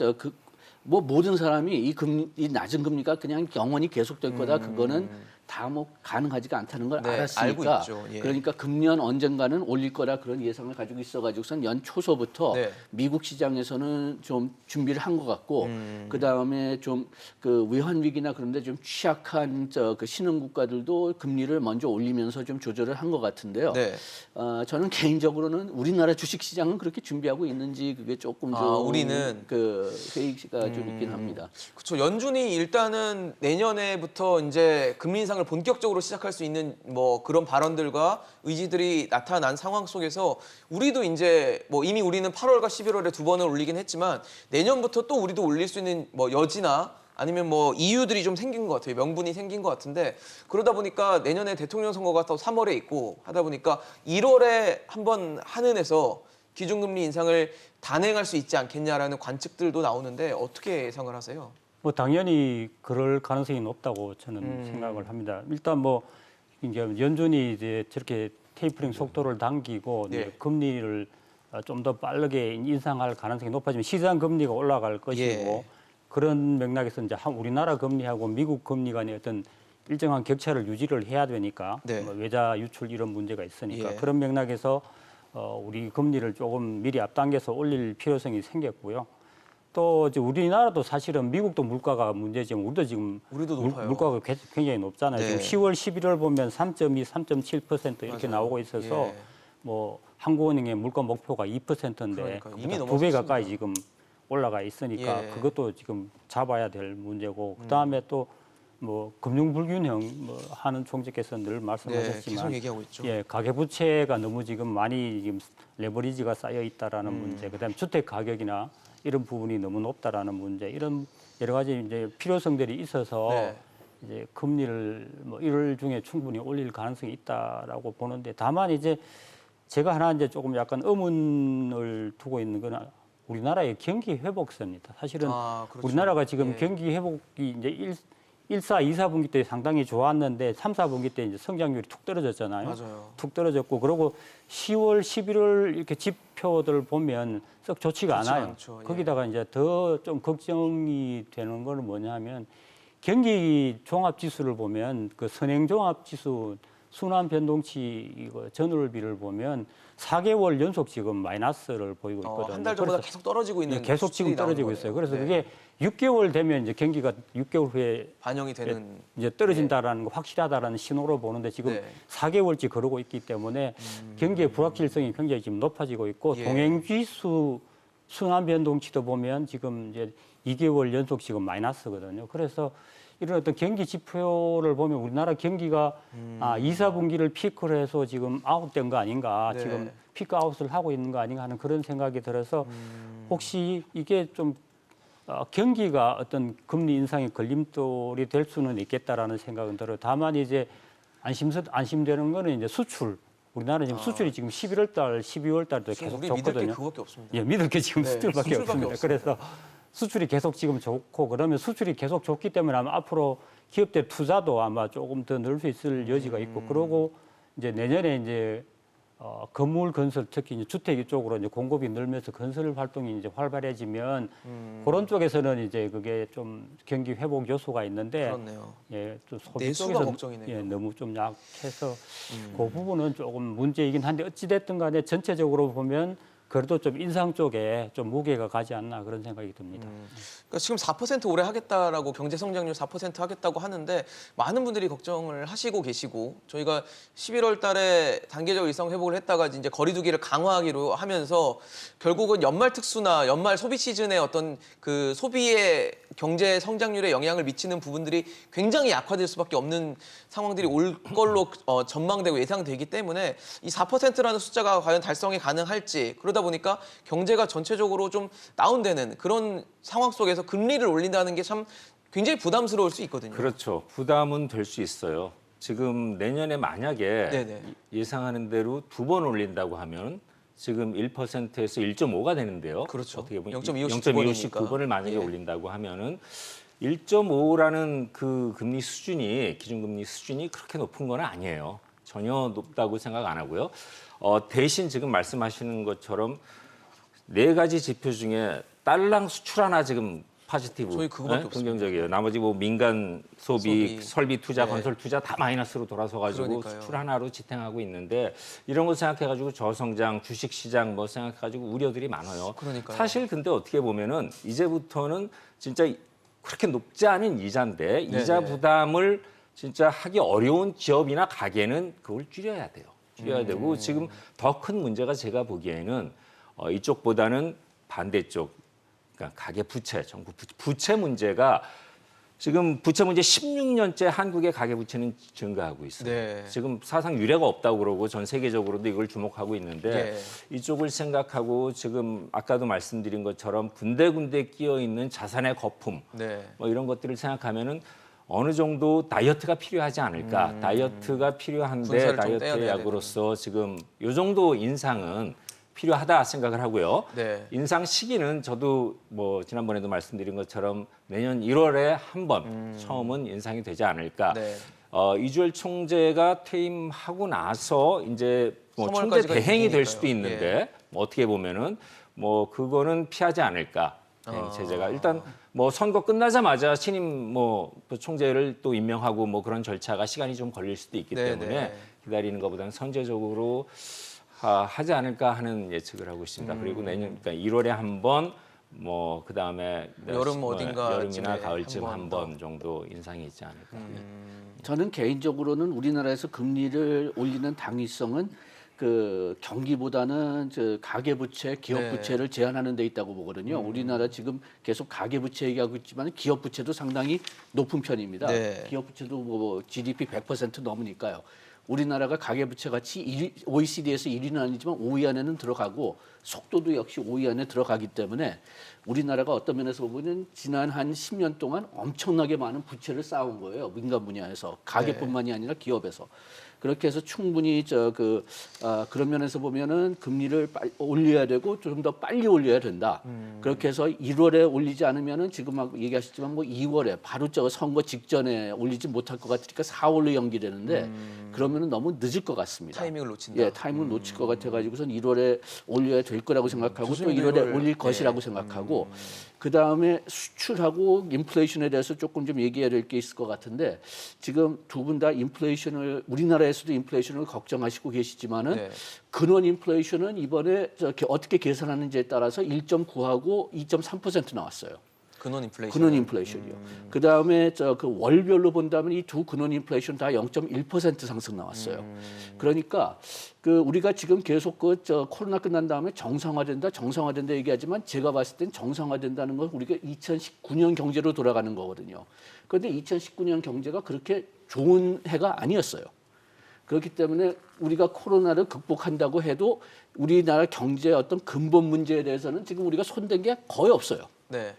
뭐 모든 사람이 이 낮은 금리가 그냥 영원히 계속될 거다. 그거는 다 뭐 가능하지가 않다는 걸 네, 알았으니까. 알고 있죠. 예. 그러니까 금년 언젠가는 올릴 거라 그런 예상을 가지고 있어가지고선 연 초서부터 네. 미국 시장에서는 좀 준비를 한 것 같고 그 다음에 좀 그 외환 위기나 그런데 좀 취약한 그 신흥 국가들도 금리를 먼저 올리면서 좀 조절을 한 것 같은데요. 네. 저는 개인적으로는 우리나라 주식 시장은 그렇게 준비하고 있는지 그게 조금 좀 우리는 그 회의가 좀 있긴 합니다. 그렇죠. 연준이 일단은 내년에부터 이제 금리 인상을 본격적으로 시작할 수 있는 뭐 그런 발언들과 의지들이 나타난 상황 속에서 우리도 이제 뭐 이미 우리는 8월과 11월에 2번을 올리긴 했지만 내년부터 또 우리도 올릴 수 있는 뭐 여지나 아니면 뭐 이유들이 좀 생긴 것 같아요. 명분이 생긴 것 같은데 그러다 보니까 내년에 대통령 선거가 또 3월에 있고 하다 보니까 1월에 한번 한은해서 기준금리 인상을 단행할 수 있지 않겠냐라는 관측들도 나오는데 어떻게 예상을 하세요? 뭐 당연히 그럴 가능성이 높다고 저는 생각을 합니다. 일단 뭐 이제 연준이 이제 저렇게 테이퍼링 속도를 당기고 네. 이제 금리를 좀 더 빠르게 인상할 가능성이 높아지면 시장 금리가 올라갈 것이고 예. 그런 맥락에서 이제 우리나라 금리하고 미국 금리 간의 어떤 일정한 격차를 유지를 해야 되니까 네. 뭐 외자 유출 이런 문제가 있으니까 예. 그런 맥락에서 우리 금리를 조금 미리 앞당겨서 올릴 필요성이 생겼고요. 또 이제 우리나라도 사실은 미국도 물가가 문제지만 우리도 높아요. 물가가 굉장히 높잖아요. 네. 지금 10월, 11월 보면 3.2, 3.7% 이렇게 맞아요. 나오고 있어서 예. 뭐 한국은행의 물가 목표가 2%인데 그러니까요. 이미 2배 넘어섰습니다. 가까이 지금 올라가 있으니까 예. 그것도 지금 잡아야 될 문제고 그다음에 또 뭐 금융 불균형 뭐 하는 총재께서 늘 네, 말씀하셨지만 계속 얘기하고 있죠. 예, 가계 부채가 너무 지금 많이 지금 레버리지가 쌓여 있다라는 문제, 그다음에 주택 가격이나 이런 부분이 너무 높다라는 문제, 이런 여러 가지 이제 필요성들이 있어서 네. 이제 금리를 뭐 1월 중에 충분히 올릴 가능성이 있다라고 보는데 다만 이제 제가 하나 이제 조금 약간 의문을 두고 있는 건 우리나라의 경기 회복세입니다. 사실은 그렇죠. 우리나라가 지금 예. 경기 회복이 이제 1사, 2사분기 때 상당히 좋았는데 3, 4분기 때 이제 성장률이 툭 떨어졌잖아요. 맞아요. 툭 떨어졌고 그리고 10월, 11월 이렇게 지표들 보면 썩 좋지가 좋지 않아요. 않죠. 예. 거기다가 이제 더 좀 걱정이 되는 건 뭐냐면 경기 종합 지수를 보면 그 선행 종합 지수 순환 변동치 이거 전월비를 보면 4개월 연속 지금 마이너스를 보이고 있거든요. 한 달 전보다 그래서 계속 떨어지고 있는 예, 계속 지금 수치들이 나오는 떨어지고 거예요. 있어요. 그래서 네. 그게 6개월 되면 이제 경기가 6개월 후에 반영이 되는 이제 떨어진다라는 거 확실하다라는 신호로 보는데 지금 네. 4개월째 그러고 있기 때문에 경기의 불확실성이 굉장히 지금 높아지고 있고 예. 동행지수 순환 변동치도 보면 지금 이제 2개월 연속 지금 마이너스거든요. 그래서 이런 어떤 경기 지표를 보면 우리나라 경기가 2, 4분기를 피크로 해서 지금 아웃된 거 아닌가, 네. 지금 피크 아웃을 하고 있는 거 아닌가 하는 그런 생각이 들어서 혹시 이게 좀 경기가 어떤 금리 인상의 걸림돌이 될 수는 있겠다라는 생각은 들어요. 다만 이제 안심되는 거는 이제 수출. 우리나라 지금 수출이 지금 11월 달, 12월 달도 지금 계속 우리 믿을 게 좋거든요. 그거밖에 없습니다. 예, 믿을 게 지금 네, 수출밖에 없습니다. 그래서 수출이 계속 지금 좋고 그러면 수출이 계속 좋기 때문에 아마 앞으로 기업들 투자도 아마 조금 더 늘 수 있을 여지가 있고 그러고 이제 내년에 이제 건물 건설 특히 이제 주택 쪽으로 이제 공급이 늘면서 건설 활동이 이제 활발해지면 그런 쪽에서는 이제 그게 좀 경기 회복 요소가 있는데 그렇네요. 예, 또 소비 내수가 쪽에서 걱정이네요. 예, 너무 좀 약해서 그 부분은 조금 문제이긴 한데 어찌 됐든 간에 전체적으로 보면 그래도 좀 인상 쪽에 좀 무게가 가지 않나 그런 생각이 듭니다. 그러니까 지금 4% 올해 하겠다라고 경제 성장률 4% 하겠다고 하는데 많은 분들이 걱정을 하시고 계시고 저희가 11월 달에 단계적 일상 회복을 했다가 이제 거리두기를 강화하기로 하면서 결국은 연말 특수나 연말 소비 시즌의 어떤 그 소비의 경제 성장률에 영향을 미치는 부분들이 굉장히 약화될 수밖에 없는 상황들이 올 걸로 전망되고 예상되기 때문에 이 4%라는 숫자가 과연 달성이 가능할지 그러다 보니까 경제가 전체적으로 좀 다운되는 그런 상황 속에서 금리를 올린다는 게 참 굉장히 부담스러울 수 있거든요. 그렇죠. 부담은 될 수 있어요. 지금 내년에 만약에 네네. 예상하는 대로 2번 올린다고 하면 지금 1%에서 1.5가 되는데요. 그렇죠. 어떻게 보면 0.25씩 0.25씩 9번을 만약에 예. 올린다고 하면은 1.5라는 그 금리 수준이 기준금리 수준이 그렇게 높은 건 아니에요. 전혀 높다고 생각 안 하고요. 대신 지금 말씀하시는 것처럼 네 가지 지표 중에 달랑 수출 하나 지금 포지티브, 저희 그거밖에 없습니다. 긍정적이에요. 나머지 뭐 민간 소비, 설비 투자, 네. 건설 투자 다 마이너스로 돌아서 가지고 그러니까요. 수출 하나로 지탱하고 있는데 이런 거 생각해가지고 저성장, 주식 시장 뭐 생각해가지고 우려들이 많아요. 그러니까요. 사실 근데 어떻게 보면은 이제부터는 진짜 그렇게 높지 않은 이자인데 이자 네네. 부담을 진짜 하기 어려운 기업이나 가게는 그걸 줄여야 돼요. 줄여야 되고 지금 더 큰 문제가 제가 보기에는 이쪽보다는 반대쪽. 그러니까 가계 부채, 정부 부채 문제가 지금 부채 문제 16년째 한국의 가계 부채는 증가하고 있어요. 네. 지금 사상 유례가 없다고 그러고 전 세계적으로도 이걸 주목하고 있는데 네. 이쪽을 생각하고 지금 아까도 말씀드린 것처럼 군데군데 끼어 있는 자산의 거품 네. 뭐 이런 것들을 생각하면은 어느 정도 다이어트가 필요하지 않을까. 다이어트가 필요한데 군살을 좀 떼어내야 다이어트의 약으로서 지금 요 정도 인상은 필요하다 생각을 하고요. 네. 인상 시기는 저도 뭐 지난번에도 말씀드린 것처럼 내년 1월에 한 번 처음은 인상이 되지 않을까. 네. 이주열 총재가 퇴임하고 나서 이제 뭐 총재 3월까지가 대행이 될 임기니까요. 수도 있는데 뭐 어떻게 보면은 뭐 그거는 피하지 않을까. 대행 체제가 일단 뭐 선거 끝나자마자 신임 뭐 총재를 또 임명하고 뭐 그런 절차가 시간이 좀 걸릴 수도 있기 네, 때문에 네. 기다리는 것보다는 선제적으로 하지 않을까 하는 예측을 하고 있습니다. 그리고 내년 그러니까 1월에 한 번, 뭐 그 다음에 여름 어딘가 여름이나 가을쯤 한 한 번 정도 인상이 있지 않을까. 저는 개인적으로는 우리나라에서 금리를 올리는 당위성은 그 경기보다는 저 가계 부채, 기업 네. 부채를 제한하는 데 있다고 보거든요. 우리나라 지금 계속 가계 부채 얘기하고 있지만 기업 부채도 상당히 높은 편입니다. 네. 기업 부채도 뭐 GDP 100% 넘으니까요. 우리나라가 가계 부채 같이 OECD에서 1위는 아니지만 5위 안에는 들어가고 속도도 역시 5위 안에 들어가기 때문에 우리나라가 어떤 면에서 보면 지난 한 10년 동안 엄청나게 많은 부채를 쌓아온 거예요. 민간 분야에서 가계뿐만이 아니라 기업에서. 그렇게 해서 충분히 그런 면에서 보면은 금리를 올려야 되고 좀 더 빨리 올려야 된다. 그렇게 해서 1월에 올리지 않으면은 지금 막 얘기하셨지만 뭐 2월에 바로 저 선거 직전에 올리지 못할 것 같으니까 4월로 연기되는데 그러면은 너무 늦을 것 같습니다. 타이밍을 놓친다. 예, 타이밍을 놓칠 것 같아가지고선 1월에 올려야 될 거라고 생각하고 또 교수님도 1월에 이걸- 올릴 것이라고 생각하고 그 다음에 수출하고 인플레이션에 대해서 조금 좀 얘기해야 될 게 있을 것 같은데 지금 두 분 다 인플레이션을 우리나라에서도 인플레이션을 걱정하시고 계시지만은 네. 근원 인플레이션은 이번에 어떻게 계산하는지에 따라서 1.9하고 2.3% 나왔어요. 근원 인플레이션. 근원 인플레이션이요. 그 다음에 그 월별로 본다면 이 두 근원 인플레이션 다 0.1% 상승 나왔어요. 그러니까 그 우리가 지금 계속 코로나 끝난 다음에 정상화된다 얘기하지만 제가 봤을 땐 정상화된다는 건 우리가 2019년 경제로 돌아가는 거거든요. 그런데 2019년 경제가 그렇게 좋은 해가 아니었어요. 그렇기 때문에 우리가 코로나를 극복한다고 해도 우리나라 경제의 어떤 근본 문제에 대해서는 지금 우리가 손댄 게 거의 없어요. 네.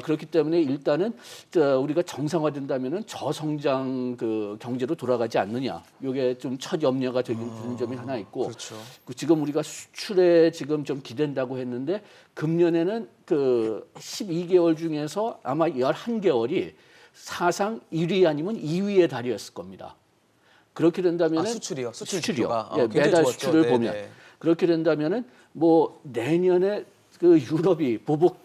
그렇기 때문에 일단은 우리가 정상화된다면은 저성장 그 경제로 돌아가지 않느냐. 이게 좀 첫 염려가 되는 점이 하나 있고. 그렇죠. 지금 우리가 수출에 지금 좀 기댄다고 했는데 금년에는 그 12개월 중에서 아마 11개월이 사상 1위 아니면 2위의 달이었을 겁니다. 그렇게 된다면은 수출이요? 수출 수출이요. 지표가? 예, 굉장히 매달 좋았죠. 수출을 네, 보면 네. 그렇게 된다면은 뭐 내년에 그 유럽이 보복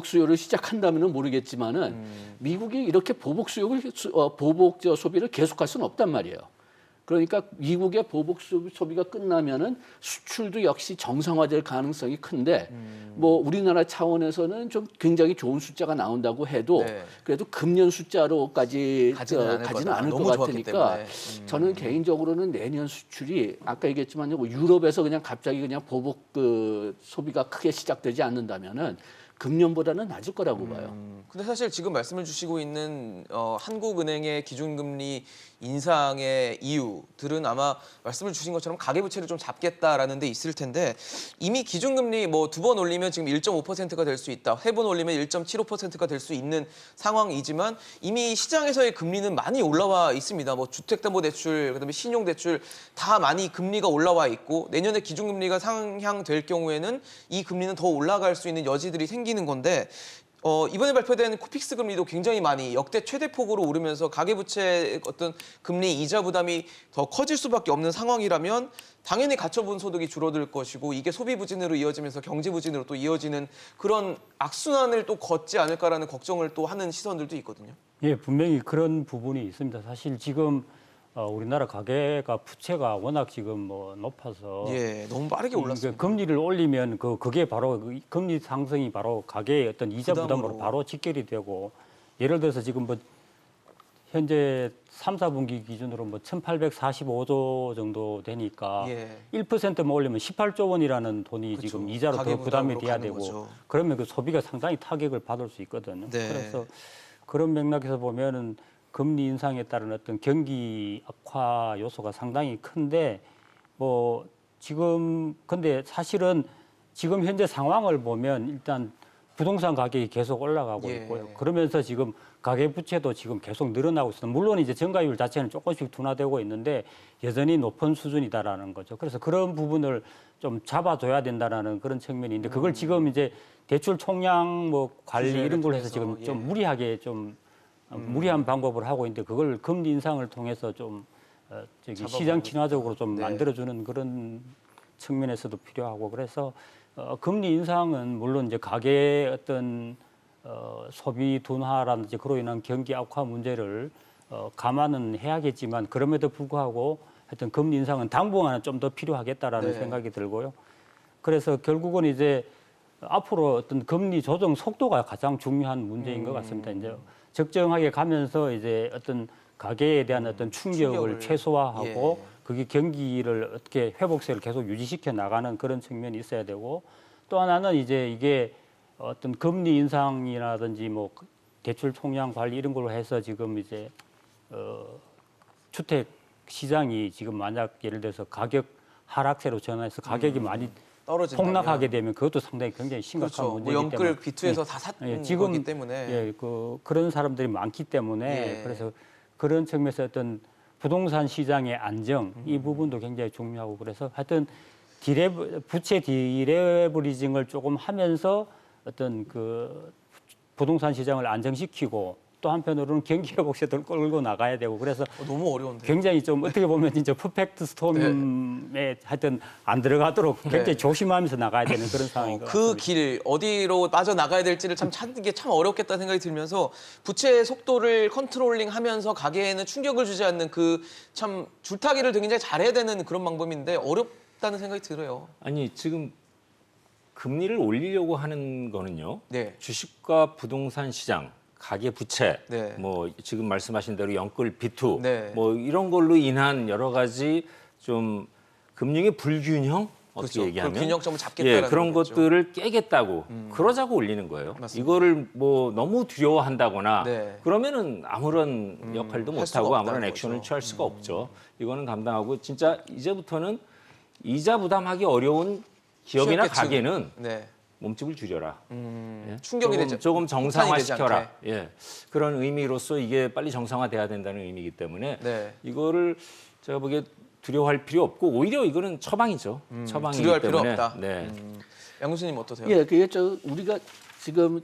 수요를 시작한다면은 모르겠지만은 미국이 이렇게 보복 소비를 계속할 수는 없단 말이에요. 그러니까 미국의 보복 소비가 끝나면은 수출도 역시 정상화될 가능성이 큰데 뭐 우리나라 차원에서는 좀 굉장히 좋은 숫자가 나온다고 해도 네. 그래도 금년 숫자로까지 가지는 않을 것 너무 좋았기 같으니까 때문에. 저는 개인적으로는 내년 수출이 아까 얘기했지만 유럽에서 그냥 갑자기 그냥 보복 소비가 크게 시작되지 않는다면은 금년보다는 낮을 거라고 봐요. 근데 사실 지금 말씀을 주시고 있는 한국은행의 기준금리 인상의 이유들은 아마 말씀을 주신 것처럼 가계부채를 좀 잡겠다라는 데 있을 텐데 이미 기준금리 뭐 2번 올리면 지금 1.5%가 될 수 있다. 3번 올리면 1.75%가 될 수 있는 상황이지만 이미 시장에서의 금리는 많이 올라와 있습니다. 뭐 주택담보대출, 그다음에 신용대출 다 많이 금리가 올라와 있고 내년에 기준금리가 상향될 경우에는 이 금리는 더 올라갈 수 있는 여지들이 생기는 건데 이번에 발표된 코픽스 금리도 굉장히 많이 역대 최대 폭으로 오르면서 가계부채 어떤 금리 이자 부담이 더 커질 수밖에 없는 상황이라면 당연히 가처분 소득이 줄어들 것이고 이게 소비 부진으로 이어지면서 경제 부진으로 또 이어지는 그런 악순환을 또 걷지 않을까라는 걱정을 또 하는 시선들도 있거든요. 예, 분명히 그런 부분이 있습니다. 사실 지금 우리나라 가계가 부채가 워낙 지금 뭐 높아서 예, 너무 빠르게 올랐습니다. 금리를 올리면 그게 바로 금리 상승이 바로 가계의 어떤 이자 부담으로 부담으로. 바로 직결이 되고 예를 들어서 지금 뭐 현재 3, 4분기 기준으로 뭐 1,845조 정도 되니까 예. 1%만 올리면 18조 원이라는 돈이 그렇죠. 지금 이자로 더 가계 부담이 부담으로 돼야 가는 되고 거죠. 그러면 그 소비가 상당히 타격을 받을 수 있거든요. 네. 그래서 그런 맥락에서 보면은 금리 인상에 따른 어떤 경기 악화 요소가 상당히 큰데 뭐 지금 근데 사실은 지금 현재 상황을 보면 일단 부동산 가격이 계속 올라가고 예. 있고요. 그러면서 지금 가계 부채도 지금 계속 늘어나고 있습니다. 물론 이제 증가율 자체는 조금씩 둔화되고 있는데 여전히 높은 수준이다라는 거죠. 그래서 그런 부분을 좀 잡아줘야 된다라는 그런 측면이 있는데 그걸 지금 이제 대출 총량 뭐 관리 규제를 이런 걸 해서 통해서, 지금 좀 예. 무리하게 좀 무리한 방법을 하고 있는데 그걸 금리 인상을 통해서 좀 시장 친화적으로 좀 네. 만들어주는 그런 측면에서도 필요하고 그래서 금리 인상은 물론 이제 가계의 어떤 소비 둔화라든지 그로 인한 경기 악화 문제를 감안은 해야겠지만 그럼에도 불구하고 하여튼 금리 인상은 당분간은 좀 더 필요하겠다라는 네. 생각이 들고요. 그래서 결국은 이제 앞으로 어떤 금리 조정 속도가 가장 중요한 문제인 것 같습니다. 이제 적정하게 가면서 이제 어떤 가계에 대한 어떤 충격을 최소화하고 예. 그게 경기를 어떻게 회복세를 계속 유지시켜 나가는 그런 측면이 있어야 되고 또 하나는 이제 이게 어떤 금리 인상이라든지 뭐 대출 총량 관리 이런 걸로 해서 지금 이제 주택 시장이 지금 만약 예를 들어서 가격 하락세로 전환해서 가격이 많이 떨어진다면. 폭락하게 되면 그것도 상당히 굉장히 심각한 그렇죠. 뭐 문제이기 때문에 영끌 B2에서 다 샀던 지금 거기 때문에. 예, 그런 사람들이 많기 때문에 예. 그래서 그런 측면에서 어떤 부동산 시장의 안정 이 부분도 굉장히 중요하고 그래서 하여튼 부채 디레버리징을 조금 하면서 어떤 그 부동산 시장을 안정시키고 또 한편으로는 경기 회복세를 끌고 나가야 되고 그래서 너무 어려운데. 굉장히 좀 어떻게 보면 진짜 퍼펙트 스톰에 하여튼 안 들어가도록 굉장히 조심하면서 나가야 되는 그런 상황인 것 같습니다. 그 길 어디로 빠져나가야 될지를 참 찾는 게 참 어렵겠다는 생각이 들면서 부채 속도를 컨트롤링하면서 가계에는 충격을 주지 않는 그 참 줄타기를 굉장히 잘해야 되는 그런 방법인데 어렵다는 생각이 들어요. 아니 지금 금리를 올리려고 하는 거는요. 네. 주식과 부동산 시장, 가계 부채, 네. 뭐 지금 말씀하신 대로 영끌 B2, 네. 뭐 이런 걸로 인한 여러 가지 좀 금융의 불균형 어떻게 그렇죠. 얘기하면 그 균형점을 잡겠다라는 예, 그런 거겠죠. 것들을 깨겠다고 그러자고 올리는 거예요. 맞습니다. 이거를 뭐 너무 두려워한다거나 네. 그러면은 아무런 역할도 할 못 수가 하고 없다는 아무런 액션을 거죠. 취할 수가 없죠. 이거는 감당하고 진짜 이제부터는 이자 부담하기 어려운 기업이나 취약계층. 가게는 네. 몸집을 줄여라. 예? 충격이 되지 조금 폭탄이 되지 정상화시켜라. 않게. 예. 그런 의미로서 이게 빨리 정상화돼야 된다는 의미이기 때문에 네. 이거를 제가 보기에 두려워할 필요 없고 오히려 이거는 처방이죠. 처방이기 두려워할 필요 때문에. 없다. 네. 양 교수님 어떠세요? 예, 그게 우리가 지금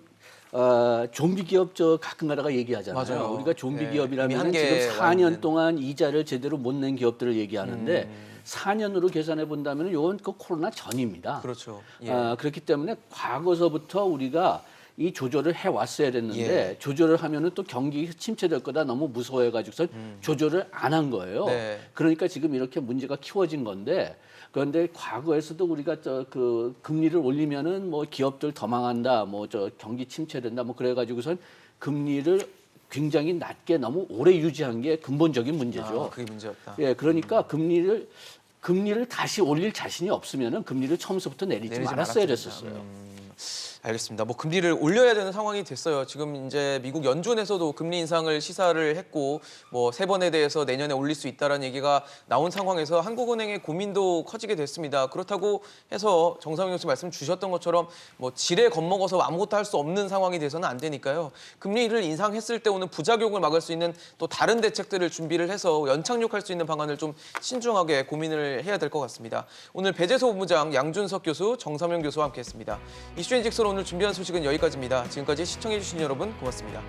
좀비 기업 가끔 가다가 얘기하잖아요. 맞아요. 우리가 좀비 예, 기업이라면 이미 한계에 지금 와 있는. 4년 동안 이자를 제대로 못 낸 기업들을 얘기하는데 4년으로 계산해 본다면 이건 그 코로나 전입니다. 그렇죠. 예. 그렇기 때문에 과거서부터 우리가 이 조절을 해 왔어야 됐는데 예. 조절을 하면은 또 경기 침체될 거다 너무 무서워해가지고서 조절을 안 한 거예요. 네. 그러니까 지금 이렇게 문제가 키워진 건데 그런데 과거에서도 우리가 그 금리를 올리면은 뭐 기업들 더 망한다, 뭐 경기 침체된다, 뭐 그래가지고선 금리를 굉장히 낮게 너무 오래 유지한 게 근본적인 문제죠. 그게 문제였다. 예, 그러니까 금리를 다시 올릴 자신이 없으면은 금리를 처음부터 내리지 내리지 말았어야 말았습니다. 됐었어요. 알겠습니다. 뭐 금리를 올려야 되는 상황이 됐어요. 지금 이제 미국 연준에서도 금리 인상을 시사를 했고 뭐 3번에 대해서 내년에 올릴 수 있다라는 얘기가 나온 상황에서 한국은행의 고민도 커지게 됐습니다. 그렇다고 해서 정상훈 교수 말씀 주셨던 것처럼 뭐 지레 겁먹어서 아무것도 할 수 없는 상황이 돼서는 안 되니까요. 금리를 인상했을 때 오는 부작용을 막을 수 있는 또 다른 대책들을 준비를 해서 연착륙할 수 있는 방안을 좀 신중하게 고민을 해야 될 것 같습니다. 오늘 배재소 본부장 양준석 교수, 정삼영 교수와 함께했습니다. 이슈앤직스로 오늘 준비한 소식은 여기까지입니다. 지금까지 시청해주신 여러분 고맙습니다.